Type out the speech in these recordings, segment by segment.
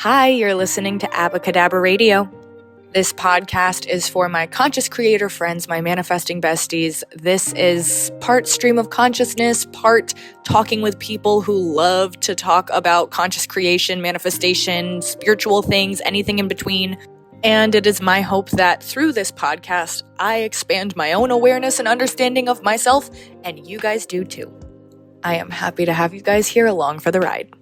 Hi, you're listening to Abbacadabra Radio. This podcast is for my conscious creator friends, my manifesting besties. This is part stream of consciousness, part talking with people who love to talk about conscious creation, manifestation, spiritual things, anything in between. And it is my hope that through this podcast, I expand my own awareness and understanding of myself, and you guys do too. I am happy to have you guys here along for the ride.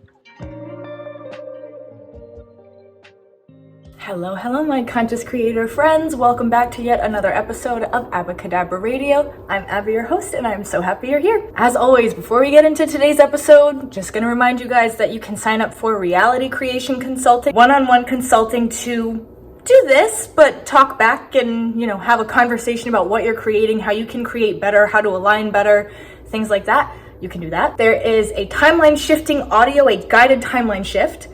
Hello, my conscious creator friends. Welcome back to yet another episode of Abbacadabra Radio. I'm Abby, your host, and I'm so happy you're here. As always, before we get into today's episode, just gonna remind you guys that you can sign up for reality creation consulting, one-on-one consulting to do this, but talk back and, have a conversation about what you're creating, how you can create better, how to align better, things like that. You can do that. There is a timeline shifting audio, a guided timeline shift,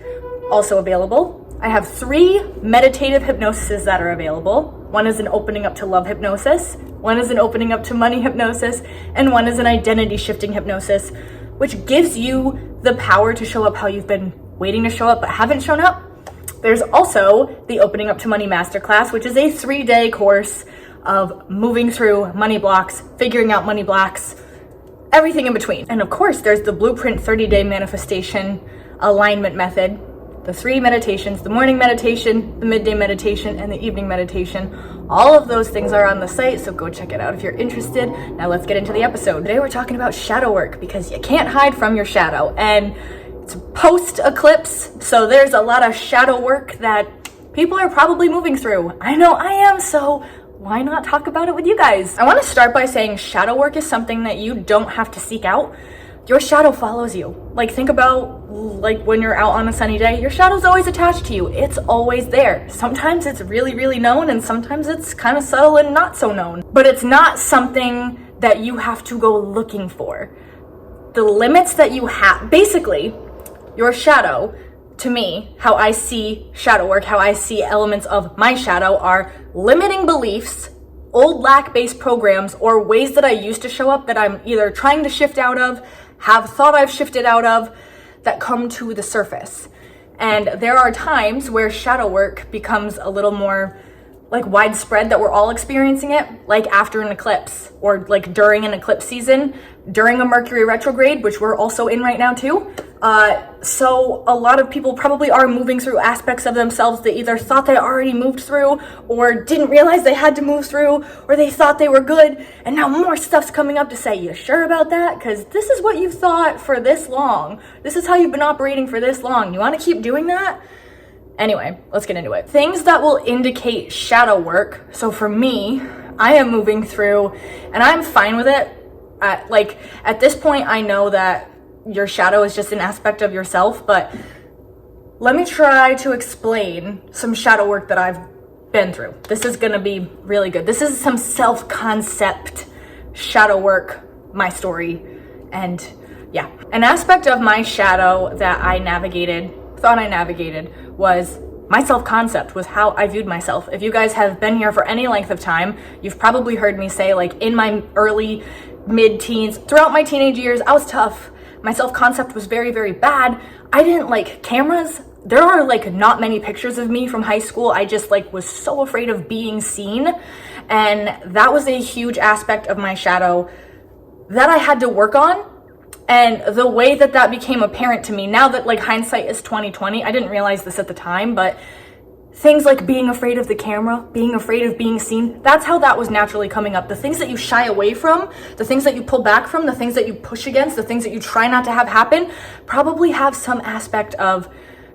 also available. I have 3 meditative hypnoses that are available. One is an opening up to love hypnosis, one is an opening up to money hypnosis, and one is an identity shifting hypnosis, which gives you the power to show up how you've been waiting to show up but haven't shown up. There's also the Opening Up to Money Masterclass, which is a 3-day course of moving through money blocks, figuring out money blocks, everything in between. And of course, there's the Blueprint 30-day manifestation alignment method. The 3 meditations, the morning meditation, the midday meditation, and the evening meditation. All of those things are on the site, so go check it out if you're interested. Now let's get into the episode. Today we're talking about shadow work because you can't hide from your shadow. And it's post-eclipse, so there's a lot of shadow work that people are probably moving through. I know I am, so why not talk about it with you guys? I want to start by saying shadow work is something that you don't have to seek out. Your shadow follows you. Think about when you're out on a sunny day, your shadow's always attached to you. It's always there. Sometimes it's really, really known, and sometimes it's kind of subtle and not so known. But it's not something that you have to go looking for. The limits that you have, basically, your shadow, to me, how I see shadow work, how I see elements of my shadow are limiting beliefs, old lack-based programs, or ways that I used to show up that I'm either trying to shift out of, have thought I've shifted out of, that come to the surface. And there are times where shadow work becomes a little more widespread, that we're all experiencing it, after an eclipse, or during an eclipse season, during a mercury retrograde, which we're also in right now too. So a lot of people probably are moving through aspects of themselves they either thought they already moved through, or didn't realize they had to move through, or they thought they were good, and now more stuff's coming up to say, you sure about that? Because this is what you've thought for this long. This is how you've been operating for this long. You want to keep doing that? Anyway, let's get into it. Things that will indicate shadow work. So for me, I am moving through, and I'm fine with it. At this point, I know that your shadow is just an aspect of yourself, but let me try to explain some shadow work that I've been through. This is gonna be really good. This is some self-concept shadow work, my story, and yeah. An aspect of my shadow that I thought I navigated, was my self-concept, was how I viewed myself. If you guys have been here for any length of time, you've probably heard me say, in my early, mid-teens, throughout my teenage years, I was tough. My self-concept was very, very bad. I didn't like cameras. There are not many pictures of me from high school. I just was so afraid of being seen. And that was a huge aspect of my shadow that I had to work on. And the way that became apparent to me, now that hindsight is 2020, I didn't realize this at the time, but things like being afraid of the camera, being afraid of being seen, that's how that was naturally coming up. The things that you shy away from, the things that you pull back from, the things that you push against, the things that you try not to have happen, probably have some aspect of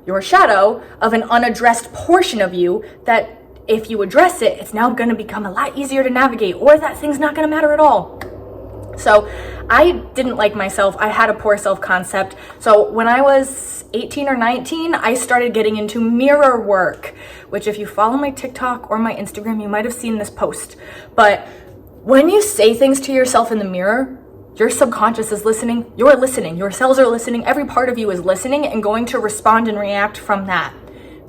your shadow, of an unaddressed portion of you that if you address it, it's now going to become a lot easier to navigate, or that thing's not going to matter at all. So I didn't like myself. I had a poor self-concept. So when I was 18 or 19, I started getting into mirror work, which if you follow my TikTok or my Instagram, you might have seen this post. But when you say things to yourself in the mirror, your subconscious is listening, you're listening, your cells are listening, every part of you is listening and going to respond and react from that.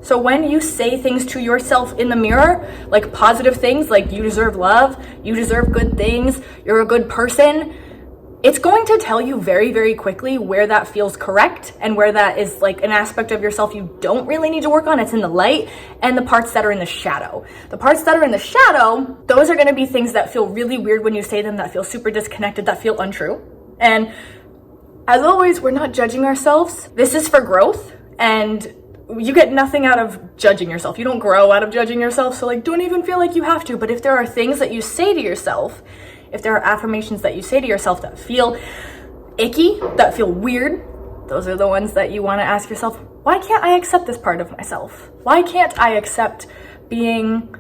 So when you say things to yourself in the mirror, positive things, you deserve love, you deserve good things, you're a good person, it's going to tell you very, very quickly where that feels correct and where that is like an aspect of yourself you don't really need to work on. It's in the light, and the parts that are in the shadow. The parts that are in the shadow, those are going to be things that feel really weird when you say them, that feel super disconnected, that feel untrue. And as always, we're not judging ourselves. This is for growth, and you get nothing out of judging yourself. You don't grow out of judging yourself, so like, don't even feel like you have to. But if there are things that you say to yourself, if there are affirmations that you say to yourself that feel icky, that feel weird, those are the ones that you want to ask yourself, why can't I accept this part of myself? Why can't I accept being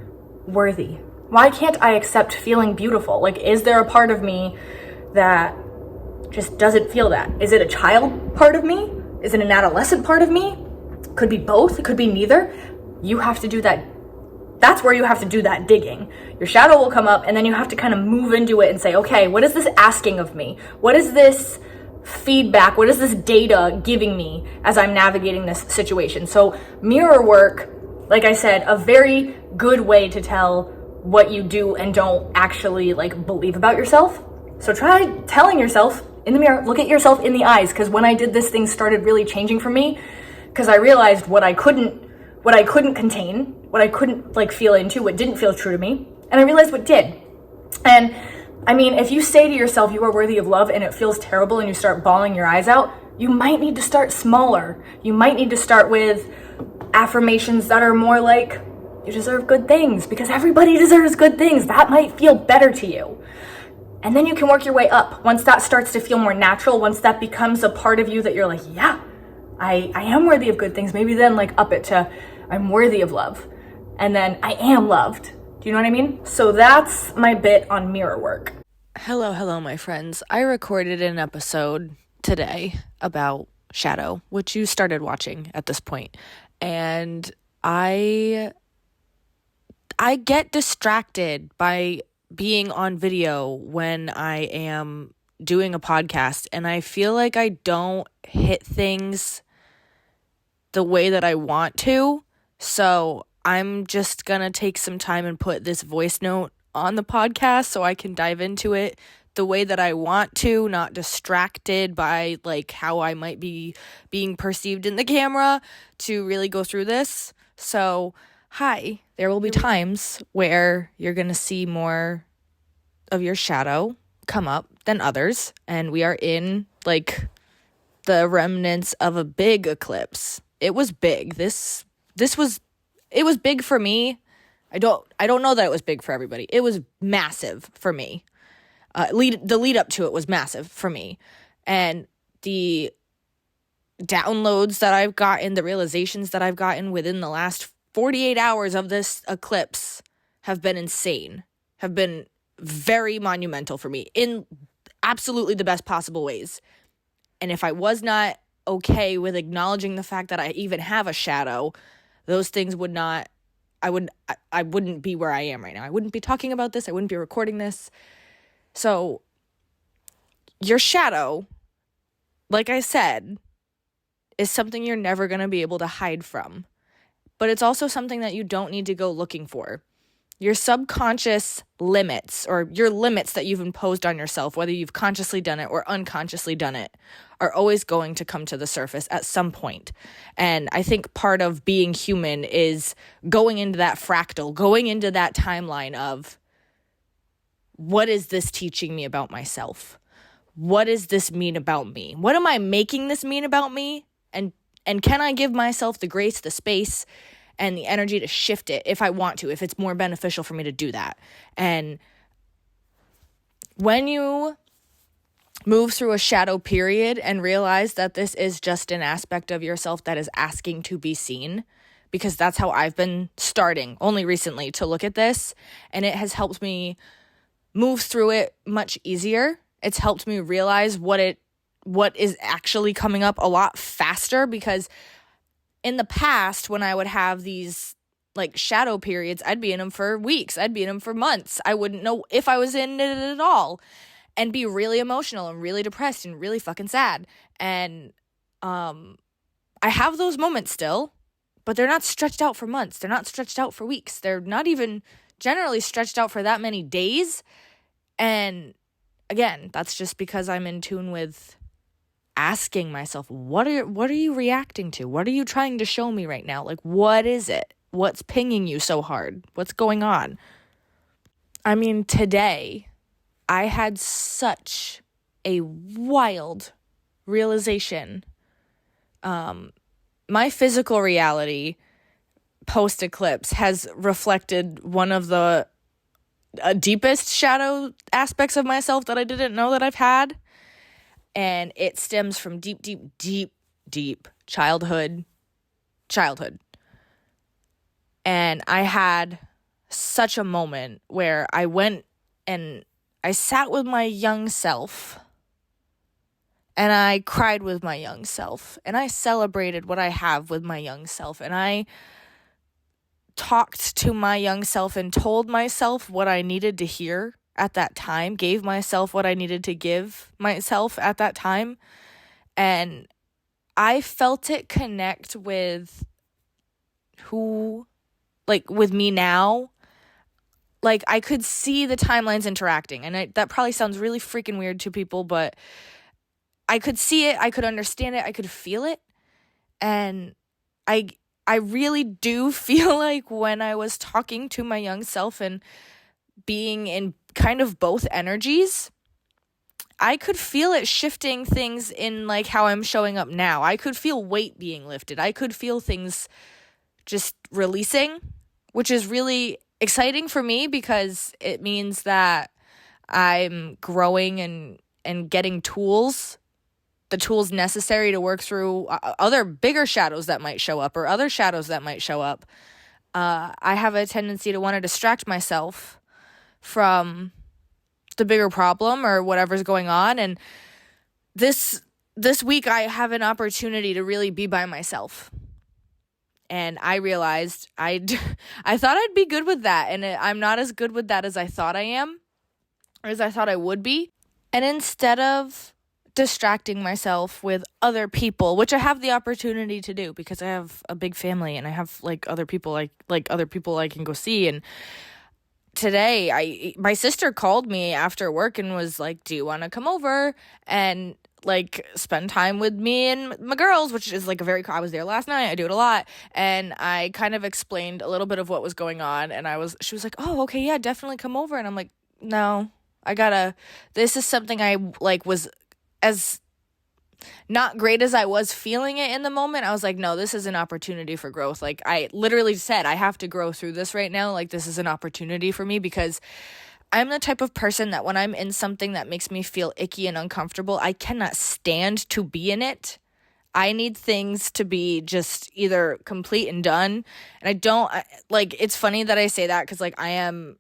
worthy? Why can't I accept feeling beautiful? Like, is there a part of me that just doesn't feel that? Is it a child part of me? Is it an adolescent part of me? Could be both, it could be neither. You have to do that. That's where you have to do that digging. Your shadow will come up, and then you have to kind of move into it and say, okay, what is this asking of me? What is this feedback? What is this data giving me as I'm navigating this situation? So mirror work, like I said, a very good way to tell what you do and don't actually like believe about yourself. So try telling yourself in the mirror, look at yourself in the eyes, because when I did this, things started really changing for me, because I realized what I couldn't contain, what I couldn't like feel into, what didn't feel true to me, and I realized what did. And I mean, if you say to yourself you are worthy of love and it feels terrible and you start bawling your eyes out, you might need to start smaller. You might need to start with affirmations that are more like, you deserve good things, because everybody deserves good things. That might feel better to you. And then you can work your way up. Once that starts to feel more natural, once that becomes a part of you that you're like, yeah, I am worthy of good things, maybe then like up it to, I'm worthy of love. And then I am loved. Do you know what I mean? So that's my bit on mirror work. Hello, my friends. I recorded an episode today about shadow, which you started watching at this point. And I get distracted by being on video when I am doing a podcast, and I feel like I don't hit things the way that I want to. So I'm just gonna take some time and put this voice note on the podcast so I can dive into it the way that I want to, not distracted by like how I might be being perceived in the camera, to really go through this. So hi, there will be times where you're gonna see more of your shadow come up than others, and we are in like the remnants of a big eclipse. It was big. It was big for me. I don't know that it was big for everybody. It was massive for me. The lead up to it was massive for me. And the downloads that I've gotten, the realizations that I've gotten within the last 48 hours of this eclipse have been insane, have been very monumental for me in absolutely the best possible ways. And if I was not okay with acknowledging the fact that I even have a shadow, those things would not, I wouldn't be where I am right now. I wouldn't be talking about this. I wouldn't be recording this. So your shadow, like I said, is something you're never going to be able to hide from. But it's also something that you don't need to go looking for. Your subconscious limits, or your limits that you've imposed on yourself, whether you've consciously done it or unconsciously done it, are always going to come to the surface at some point. And I think part of being human is going into that fractal, going into that timeline of, what is this teaching me about myself? What does this mean about me? What am I making this mean about me? And can I give myself the grace, the space, and the energy to shift it if I want to, if it's more beneficial for me to do that? And when you move through a shadow period and realize that this is just an aspect of yourself that is asking to be seen, because that's how I've been starting only recently to look at this, and it has helped me move through it much easier. It's helped me realize what is actually coming up a lot faster, because in the past, when I would have these like shadow periods, I'd be in them for weeks. I'd be in them for months. I wouldn't know if I was in it at all, and be really emotional and really depressed and really fucking sad. And I have those moments still, but they're not stretched out for months. They're not stretched out for weeks. They're not even generally stretched out for that many days. And again, that's just because I'm in tune with asking myself, what are you reacting to? What are you trying to show me right now? Like, what is it? What's pinging you so hard? What's going on? I mean, today I had such a wild realization. My physical reality post-eclipse has reflected one of the deepest shadow aspects of myself that I didn't know that I've had. And it stems from deep childhood. And I had such a moment where I went and I sat with my young self and I cried with my young self and I celebrated what I have with my young self and I talked to my young self and told myself what I needed to hear at that time, gave myself what I needed to give myself at that time. And I felt it connect with with me now. Like, I could see the timelines interacting. And that probably sounds really freaking weird to people, but I could see it. I could understand it. I could feel it. And I really do feel like when I was talking to my young self and being in kind of both energies, I could feel it shifting things in like how I'm showing up now. I could feel weight being lifted. I could feel things just releasing, which is really exciting for me because it means that I'm growing and getting the tools necessary to work through other bigger shadows that might show up or other shadows that might show up. I have a tendency to want to distract myself from the bigger problem or whatever's going on. And this week I have an opportunity to really be by myself. And I realized I thought I'd be good with that. And I'm not as good with that as I thought I am, or as I thought I would be. And instead of distracting myself with other people, which I have the opportunity to do because I have a big family and I have other people I can go see. And today my sister called me after work and was like, do you want to come over and spend time with me and my girls, which is I was there last night. I do it a lot. And I kind of explained a little bit of what was going on. And she was like, oh, okay, yeah, definitely come over. And I'm like, no, this is something I was as not great as I was feeling it in the moment. I was like, no, this is an opportunity for growth. I literally said, I have to grow through this right now. This is an opportunity for me because I'm the type of person that when I'm in something that makes me feel icky and uncomfortable, I cannot stand to be in it. I need things to be just either complete and done. And it's funny that I say that because I am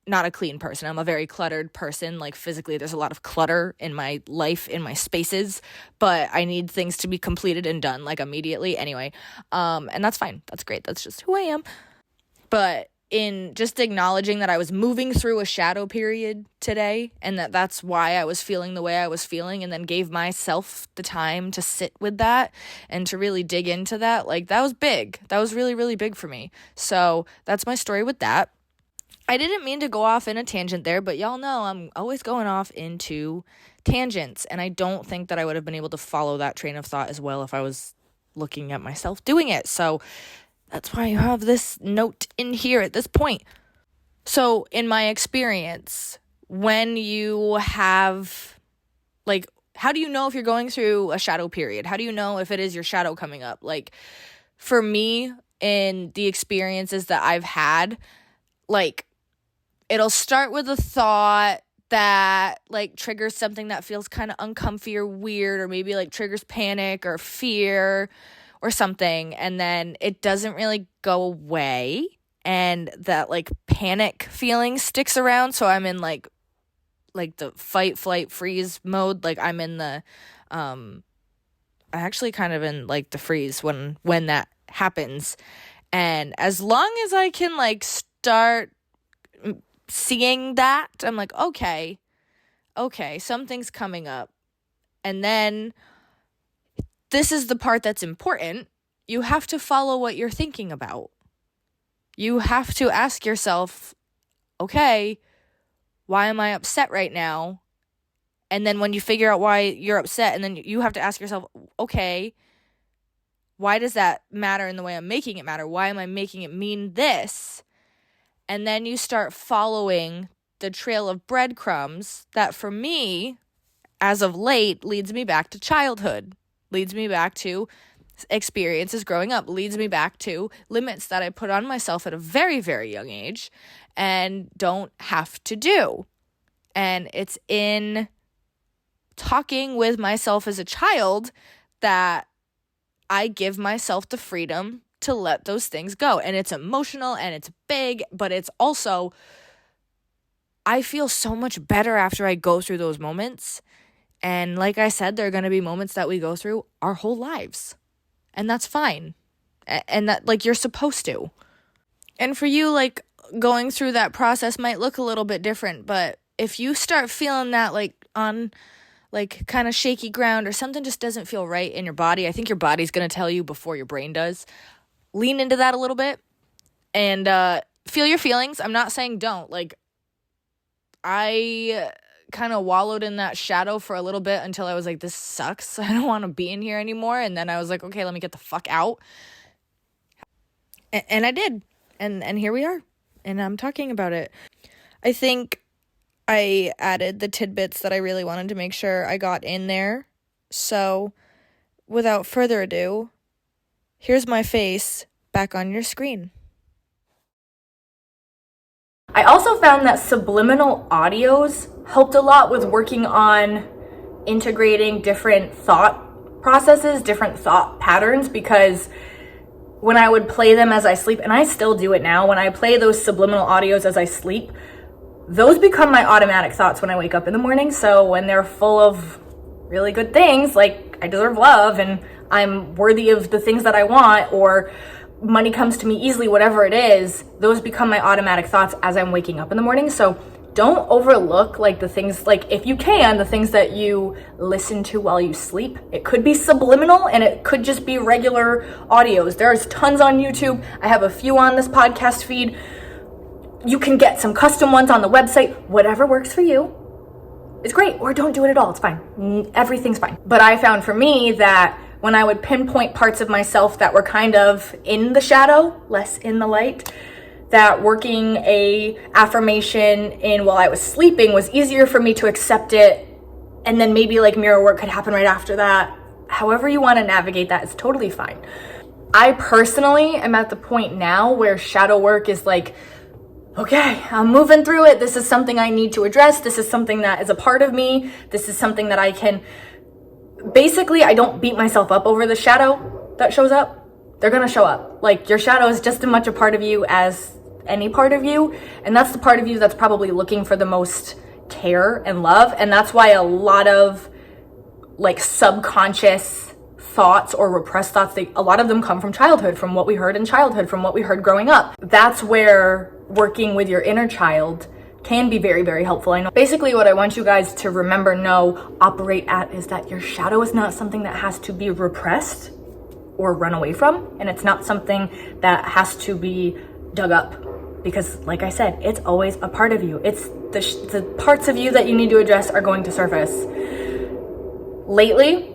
not a clean person. I'm a very cluttered person. Physically, there's a lot of clutter in my life, in my spaces, but I need things to be completed and done immediately anyway. And that's fine. That's great. That's just who I am. But in just acknowledging that I was moving through a shadow period today and that's why I was feeling the way I was feeling, and then gave myself the time to sit with that and to really dig into that, that was big. That was really, really big for me. So that's my story with that. I didn't mean to go off in a tangent there, but y'all know I'm always going off into tangents, and I don't think that I would have been able to follow that train of thought as well if I was looking at myself doing it. So that's why you have this note in here at this point. So in my experience, when you have, how do you know if you're going through a shadow period? How do you know if it is your shadow coming up? For me, in the experiences that I've had, it'll start with a thought that triggers something that feels kind of uncomfy or weird, or maybe triggers panic or fear or something, and then it doesn't really go away, and that panic feeling sticks around. So I'm in the fight, flight, freeze mode. I'm in the I'm actually kind of in the freeze when that happens. And as long as I can start seeing that, I'm okay, something's coming up. And then this is the part that's important. You have to follow what you're thinking about. You have to ask yourself, okay, why am I upset right now? And then when you figure out why you're upset, and then you have to ask yourself, okay, why does that matter in the way I'm making it matter? Why am I making it mean this? And then you start following the trail of breadcrumbs that, for me, as of late, leads me back to childhood, leads me back to experiences growing up, leads me back to limits that I put on myself at a very, very young age and don't have to do. And it's in talking with myself as a child that I give myself the freedom to let those things go. And it's emotional and it's big, but it's also, I feel so much better after I go through those moments. And like I said, there are going to be moments that we go through our whole lives. And that's fine. And that, like, you're supposed to. And for you, like, going through that process might look a little bit different. But if you start feeling that, like, on, like, kind of shaky ground, or something just doesn't feel right in your body, I think your body's going to tell you before your brain does. Lean into that a little bit and feel your feelings. I'm not saying don't. Like, I kind of wallowed in that shadow for a little bit until I was like, this sucks. I don't want to be in here anymore. And then I was like, okay, let me get the fuck out. And I did. And here we are. And I'm talking about it. I think I added the tidbits that I really wanted to make sure I got in there. So without further ado, here's my face back on your screen. I also found that subliminal audios helped a lot with working on integrating different thought processes, different thought patterns, because when I would play them as I sleep, and I still do it now, when I play those subliminal audios as I sleep, those become my automatic thoughts when I wake up in the morning. So when they're full of really good things, like I deserve love and I'm worthy of the things that I want, or money comes to me easily, whatever it is, those become my automatic thoughts as I'm waking up in the morning. So don't overlook, like, the things, like, if you can, the things that you listen to while you sleep. It could be subliminal and it could just be regular audios. There's tons on YouTube. I have a few on this podcast feed. You can get some custom ones on the website. Whatever works for you is great, or don't do it at all. It's fine. Everything's fine. But I found for me that when I would pinpoint parts of myself that were kind of in the shadow, less in the light, that working a affirmation in while I was sleeping was easier for me to accept it, and then maybe like mirror work could happen right after that. However you want to navigate that is totally fine. I personally am at the point now where shadow work is like, okay, I'm moving through it. This is something I need to address. This is something that is a part of me. This is something that I can, basically, I don't beat myself up over the shadow that shows up. They're going to show up. Like, your shadow is just as much a part of you as any part of you. And that's the part of you that's probably looking for the most care and love. And that's why a lot of, like, subconscious thoughts or repressed thoughts, a lot of them come from childhood, from what we heard in childhood, from what we heard growing up. That's where working with your inner child can be very, very helpful. I know. Basically, what I want you guys to remember, know, operate at is that your shadow is not something that has to be repressed or run away from, and it's not something that has to be dug up, because, like I said, it's always a part of you. It's the parts of you that you need to address are going to surface. Lately,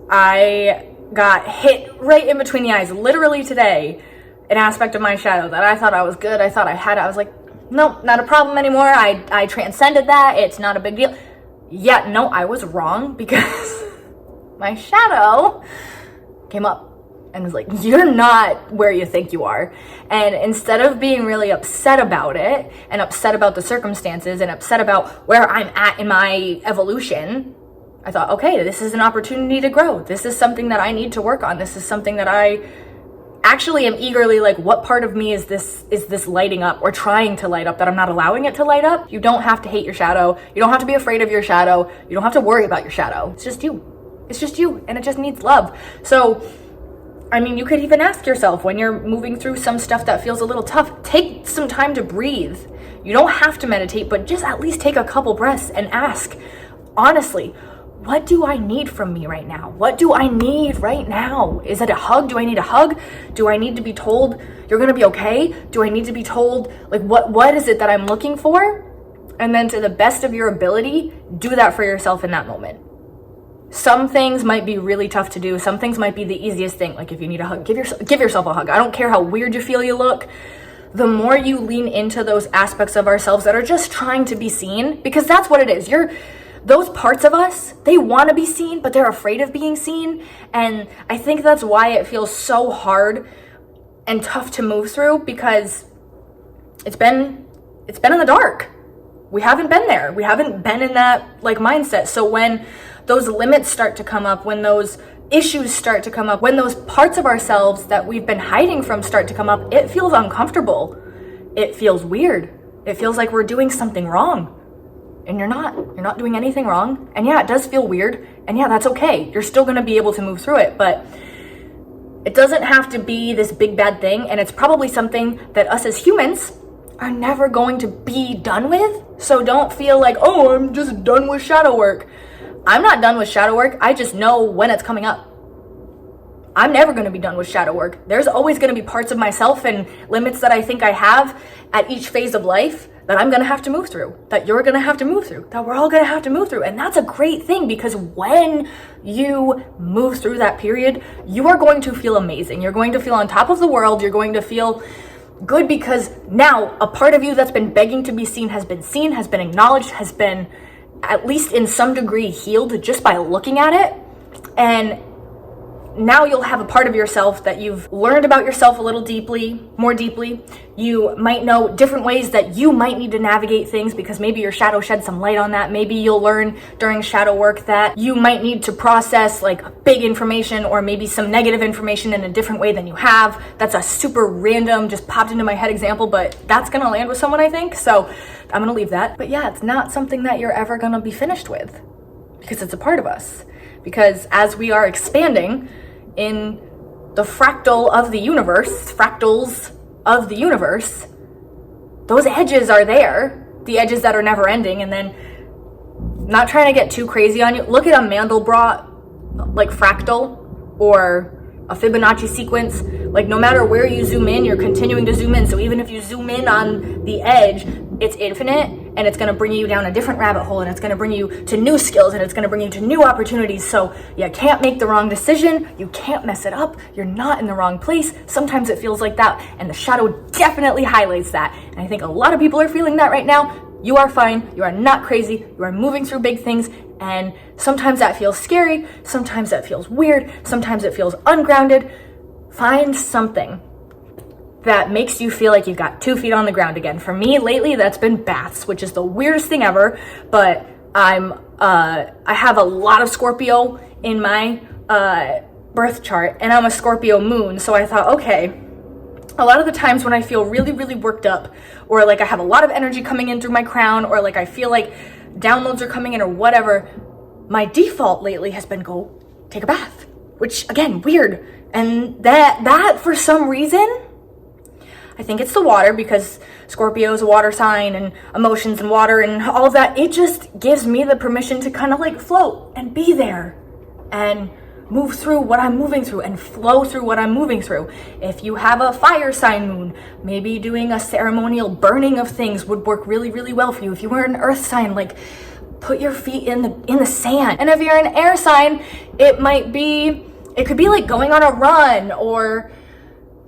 I got hit right in between the eyes, literally today, an aspect of my shadow that I thought I was good. I thought I had it. I was like, no, not a problem anymore. I transcended that. It's not a big deal. Yeah, no, I was wrong, because my shadow came up and was like, you're not where you think you are. And instead of being really upset about it and upset about the circumstances and upset about where I'm at in my evolution, I thought, okay, this is an opportunity to grow. This is something that I need to work on. This is something that I actually am eagerly, like, what part of me is this lighting up or trying to light up that I'm not allowing it to light up? You don't have to hate your shadow. You don't have to be afraid of your shadow. You don't have to worry about your shadow. It's just you. It's just you, and it just needs love. So, I mean, you could even ask yourself, when you're moving through some stuff that feels a little tough, take some time to breathe. You don't have to meditate, but just at least take a couple breaths and ask, honestly, what do I need from me right now? What do I need right now? Is it a hug? Do I need a hug? Do I need to be told you're gonna be okay? Do I need to be told, like, what is it that I'm looking for? And then to the best of your ability, do that for yourself in that moment. Some things might be really tough to do. Some things might be the easiest thing. Like if you need a hug, give yourself a hug. I don't care how weird you feel you look. The more you lean into those aspects of ourselves that are just trying to be seen, because that's what it is. Those parts of us, they want to be seen, but they're afraid of being seen. And I think that's why it feels so hard and tough to move through, because it's been in the dark. We haven't been there. We haven't been in that like mindset. So when those limits start to come up, when those issues start to come up, when those parts of ourselves that we've been hiding from start to come up, it feels uncomfortable. It feels weird. It feels like we're doing something wrong. And you're not doing anything wrong. And yeah, it does feel weird. And yeah, that's okay. You're still going to be able to move through it, but it doesn't have to be this big bad thing. And it's probably something that us as humans are never going to be done with. So don't feel like, oh, I'm just done with shadow work. I'm not done with shadow work. I just know when it's coming up. I'm never going to be done with shadow work. There's always going to be parts of myself and limits that I think I have at each phase of life that I'm going to have to move through, that you're going to have to move through, that we're all going to have to move through. And that's a great thing, because when you move through that period, you are going to feel amazing. You're going to feel on top of the world. You're going to feel good, because now a part of you that's been begging to be seen, has been acknowledged, has been at least in some degree healed just by looking at it. And now you'll have a part of yourself that you've learned about yourself a little more deeply. You might know different ways that you might need to navigate things, because maybe your shadow shed some light on that. Maybe you'll learn during shadow work that you might need to process like big information, or maybe some negative information in a different way than you have. That's a super random, just popped into my head example, but that's gonna land with someone, I think. So I'm gonna leave that. But yeah, it's not something that you're ever gonna be finished with, because it's a part of us. Because as we are expanding in the fractals of the universe, those edges are there, the edges that are never ending. And then, not trying to get too crazy on you, look at a Mandelbrot like fractal or a Fibonacci sequence. Like no matter where you zoom in, you're continuing to zoom in. So even if you zoom in on the edge, it's infinite, and it's going to bring you down a different rabbit hole, and it's going to bring you to new skills, and it's going to bring you to new opportunities. So you can't make the wrong decision. You can't mess it up. You're not in the wrong place. Sometimes it feels like that, and the shadow definitely highlights that. And I think a lot of people are feeling that right now. You are fine. You are not crazy. You are moving through big things, and sometimes that feels scary. Sometimes that feels weird. Sometimes it feels ungrounded. Find something that makes you feel like you've got 2 feet on the ground again. For me lately, that's been baths, which is the weirdest thing ever, but I have a lot of Scorpio in my birth chart, and I'm a Scorpio moon. So I thought, okay, a lot of the times when I feel really, really worked up, or like I have a lot of energy coming in through my crown, or like I feel like downloads are coming in or whatever, my default lately has been go take a bath, which again, weird. And that for some reason, I think it's the water, because Scorpio is a water sign, and emotions and water and all of that. It just gives me the permission to kind of like float and be there and move through what I'm moving through and flow through what I'm moving through. If you have a fire sign moon, maybe doing a ceremonial burning of things would work really, really well for you. If you were an earth sign, like put your feet in the sand. And if you're an air sign, it could be like going on a run or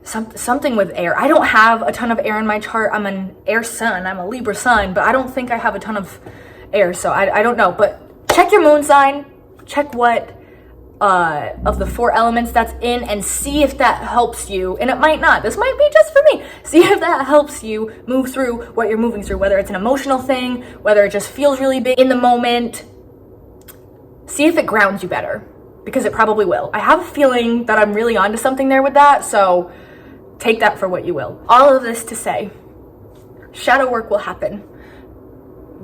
something with air. I don't have a ton of air in my chart. I'm an air sun. I'm a Libra sun, but I don't think I have a ton of air, so I don't know. But check your moon sign. Check what of the 4 elements that's in, and see if that helps you. And it might not. This might be just for me. See if that helps you move through what you're moving through, whether it's an emotional thing, whether it just feels really big in the moment. See if it grounds you better, because it probably will. I have a feeling that I'm really onto something there with that, so take that for what you will. All of this to say, shadow work will happen.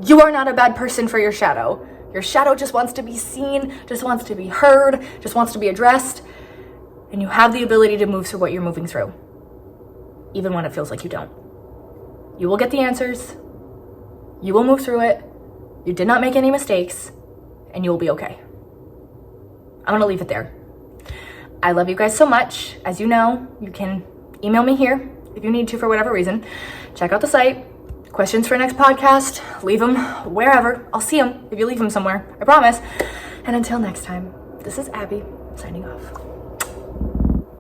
You are not a bad person for your shadow. Your shadow just wants to be seen, just wants to be heard, just wants to be addressed. And you have the ability to move through what you're moving through, even when it feels like you don't. You will get the answers. You will move through it. You did not make any mistakes, and you will be okay. I'm gonna leave it there. I love you guys so much. As you know, you can email me here if you need to for whatever reason. Check out the site. Questions for next podcast, leave them wherever. I'll see them if you leave them somewhere, I promise. And until next time, this is Abby signing off.